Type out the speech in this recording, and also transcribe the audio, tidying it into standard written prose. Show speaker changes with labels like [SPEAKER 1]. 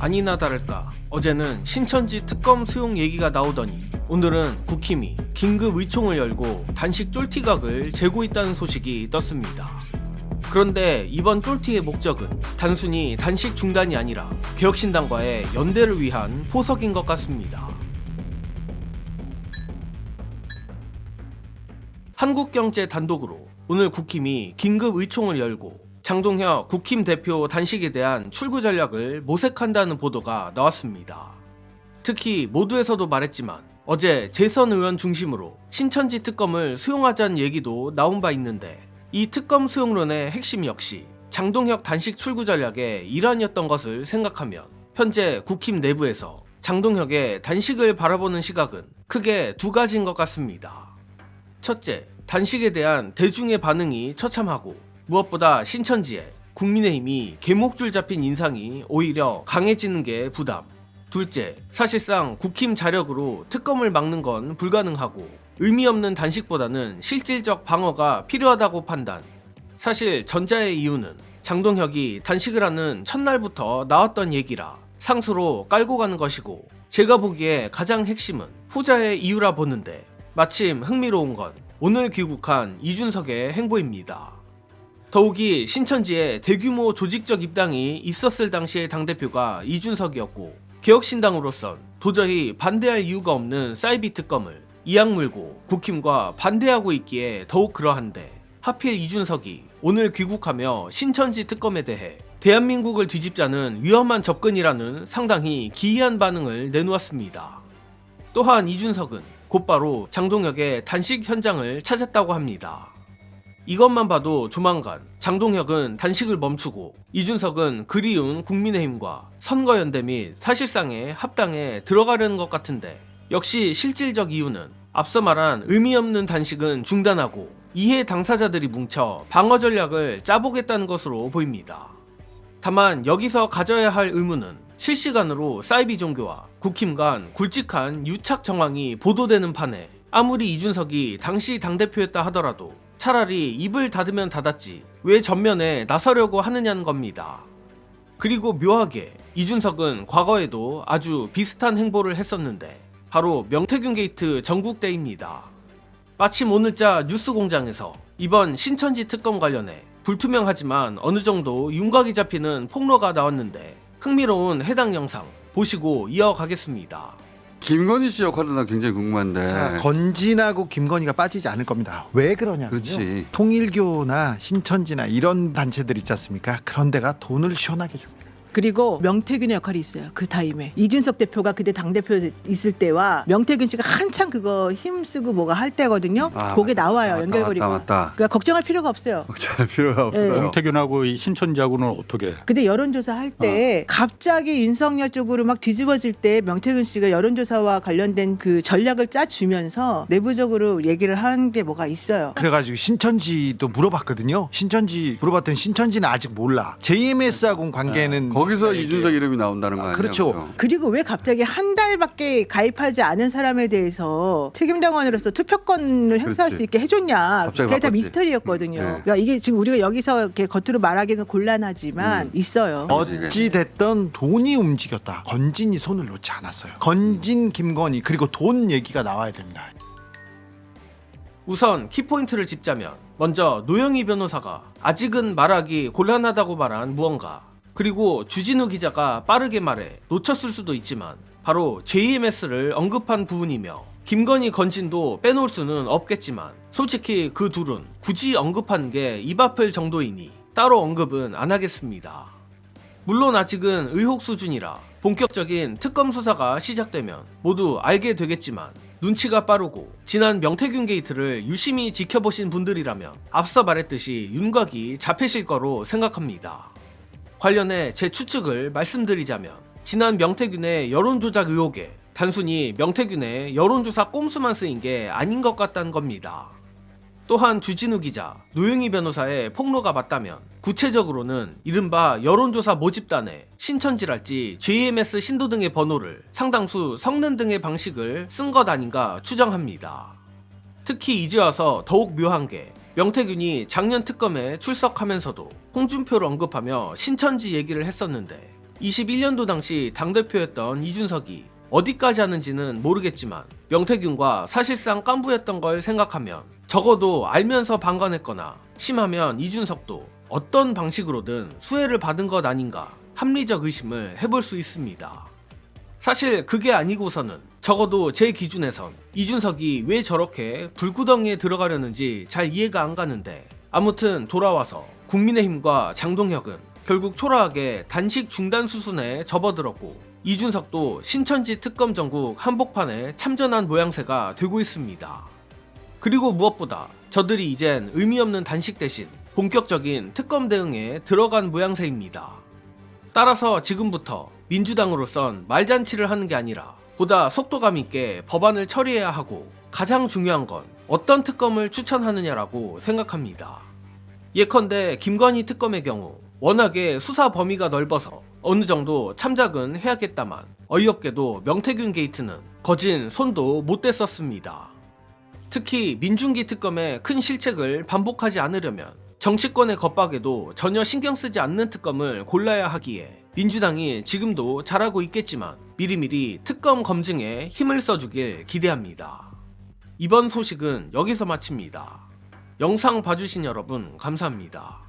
[SPEAKER 1] 아니나 다를까 어제는 신천지 특검 수용 얘기가 나오더니 오늘은 국힘이 긴급 의총을 열고 단식 쫄티각을 재고 있다는 소식이 떴습니다. 그런데 이번 쫄티의 목적은 단순히 단식 중단이 아니라 개혁신당과의 연대를 위한 포석인 것 같습니다. 한국경제 단독으로 오늘 국힘이 긴급 의총을 열고 장동혁 국힘 대표 단식에 대한 출구 전략을 모색한다는 보도가 나왔습니다. 특히 모두에서도 말했지만 어제 재선 의원 중심으로 신천지 특검을 수용하자는 얘기도 나온 바 있는데 이 특검 수용론의 핵심 역시 장동혁 단식 출구 전략의 일환이었던 것을 생각하면 현재 국힘 내부에서 장동혁의 단식을 바라보는 시각은 크게 두 가지인 것 같습니다. 첫째, 단식에 대한 대중의 반응이 처참하고 무엇보다 신천지에 국민의힘이 개목줄 잡힌 인상이 오히려 강해지는 게 부담. 둘째, 사실상 국힘 자력으로 특검을 막는 건 불가능하고 의미 없는 단식보다는 실질적 방어가 필요하다고 판단. 사실 전자의 이유는 장동혁이 단식을 하는 첫날부터 나왔던 얘기라 상수로 깔고 가는 것이고 제가 보기에 가장 핵심은 후자의 이유라 보는데 마침 흥미로운 건 오늘 귀국한 이준석의 행보입니다. 더욱이 신천지에 대규모 조직적 입당이 있었을 당시의 당대표가 이준석이었고 개혁신당으로선 도저히 반대할 이유가 없는 사이비 특검을 이악 물고 국힘과 반대하고 있기에 더욱 그러한데 하필 이준석이 오늘 귀국하며 신천지 특검에 대해 대한민국을 뒤집자는 위험한 접근이라는 상당히 기이한 반응을 내놓았습니다. 또한 이준석은 곧바로 장동혁의 단식 현장을 찾았다고 합니다. 이것만 봐도 조만간 장동혁은 단식을 멈추고 이준석은 그리운 국민의힘과 선거연대 및 사실상의 합당에 들어가려는 것 같은데 역시 실질적 이유는 앞서 말한 의미 없는 단식은 중단하고 이해 당사자들이 뭉쳐 방어 전략을 짜보겠다는 것으로 보입니다. 다만 여기서 가져야 할 의무는 실시간으로 사이비 종교와 국힘 간 굵직한 유착 정황이 보도되는 판에 아무리 이준석이 당시 당대표였다 하더라도 차라리 입을 닫으면 닫았지 왜 전면에 나서려고 하느냐는 겁니다. 그리고 묘하게 이준석은 과거에도 아주 비슷한 행보를 했었는데 바로 명태균 게이트 전국대입니다. 마침 오늘자 뉴스공장에서 이번 신천지 특검 관련해 불투명하지만 어느 정도 윤곽이 잡히는 폭로가 나왔는데 흥미로운 해당 영상 보시고 이어가겠습니다.
[SPEAKER 2] 김건희 씨 역할은 난 굉장히 궁금한데.
[SPEAKER 3] 자, 건진하고 김건희가 빠지지 않을 겁니다. 왜 그러냐면요.
[SPEAKER 2] 그렇지.
[SPEAKER 3] 통일교나 신천지나 이런 단체들 있지 않습니까? 그런 데가 돈을 시원하게 줍니다.
[SPEAKER 4] 그리고 명태균의 역할이 있어요. 그 타임에 이준석 대표가 그때 당대표 있을 때와 명태균 씨가 한창 그거 힘쓰고 뭐가 할 때거든요. 그게 나와요. 연결고리가.
[SPEAKER 2] 맞다.
[SPEAKER 4] 그러니까 걱정할 필요가 없어요.
[SPEAKER 2] 걱정할 필요가 없어요.
[SPEAKER 4] 네.
[SPEAKER 5] 명태균하고 이 신천지하고는 어떻게?
[SPEAKER 4] 근데 여론조사 할 때 갑자기 윤석열 쪽으로 막 뒤집어질 때 명태균 씨가 여론조사와 관련된 그 전략을 짜주면서 내부적으로 얘기를 한 게 뭐가 있어요.
[SPEAKER 3] 그래가지고 신천지도 물어봤거든요. 신천지 물어봤더니 신천지는 아직 몰라. JMS하고는 관계는
[SPEAKER 2] 거기서 이준석 이름이 나온다는 거 아니에요?
[SPEAKER 3] 그렇죠.
[SPEAKER 4] 그리고 왜 갑자기 한 달밖에 가입하지 않은 사람에 대해서 책임당원으로서 투표권을 행사할
[SPEAKER 2] 그렇지.
[SPEAKER 4] 수 있게 해줬냐.
[SPEAKER 2] 갑자기
[SPEAKER 4] 그게 다
[SPEAKER 2] 바꿨지.
[SPEAKER 4] 미스터리였거든요.
[SPEAKER 2] 네.
[SPEAKER 4] 그러니까 이게 지금 우리가 여기서 이렇게 겉으로 말하기는 곤란하지만 있어요.
[SPEAKER 3] 어찌 됐던 돈이 움직였다. 건진이 손을 놓지 않았어요. 건진, 김건희 그리고 돈 얘기가 나와야 됩니다.
[SPEAKER 1] 우선 키포인트를 짚자면 먼저 노영희 변호사가 아직은 말하기 곤란하다고 말한 무언가, 그리고 주진우 기자가 빠르게 말해 놓쳤을 수도 있지만 바로 JMS를 언급한 부분이며 김건희 건진도 빼놓을 수는 없겠지만 솔직히 그 둘은 굳이 언급한 게 입 아플 정도이니 따로 언급은 안 하겠습니다. 물론 아직은 의혹 수준이라 본격적인 특검 수사가 시작되면 모두 알게 되겠지만 눈치가 빠르고 지난 명태균 게이트를 유심히 지켜보신 분들이라면 앞서 말했듯이 윤곽이 잡히실 거로 생각합니다. 관련해 제 추측을 말씀드리자면 지난 명태균의 여론조작 의혹에 단순히 명태균의 여론조사 꼼수만 쓰인 게 아닌 것 같다는 겁니다. 또한 주진우 기자, 노영희 변호사의 폭로가 맞다면 구체적으로는 이른바 여론조사 모집단에 신천지랄지 JMS 신도 등의 번호를 상당수 섞는 등의 방식을 쓴 것 아닌가 추정합니다. 특히 이제 와서 더욱 묘한 게 명태균이 작년 특검에 출석하면서도 홍준표를 언급하며 신천지 얘기를 했었는데 21년도 당시 당대표였던 이준석이 어디까지 하는지는 모르겠지만 명태균과 사실상 깐부였던 걸 생각하면 적어도 알면서 방관했거나 심하면 이준석도 어떤 방식으로든 수혜를 받은 것 아닌가 합리적 의심을 해볼 수 있습니다. 사실 그게 아니고서는 적어도 제 기준에선 이준석이 왜 저렇게 불구덩이에 들어가려는지 잘 이해가 안 가는데, 아무튼 돌아와서 국민의힘과 장동혁은 결국 초라하게 단식 중단 수순에 접어들었고 이준석도 신천지 특검 전국 한복판에 참전한 모양새가 되고 있습니다. 그리고 무엇보다 저들이 이젠 의미 없는 단식 대신 본격적인 특검 대응에 들어간 모양새입니다. 따라서 지금부터 민주당으로선 말잔치를 하는 게 아니라 보다 속도감 있게 법안을 처리해야 하고, 가장 중요한 건 어떤 특검을 추천하느냐라고 생각합니다. 예컨대 김건희 특검의 경우 워낙에 수사 범위가 넓어서 어느 정도 참작은 해야겠다만 어이없게도 명태균 게이트는 거진 손도 못 댔었습니다. 특히 민중기 특검의 큰 실책을 반복하지 않으려면 정치권의 겁박에도 전혀 신경 쓰지 않는 특검을 골라야 하기에 민주당이 지금도 잘하고 있겠지만 미리미리 특검 검증에 힘을 써주길 기대합니다. 이번 소식은 여기서 마칩니다. 영상 봐주신 여러분 감사합니다.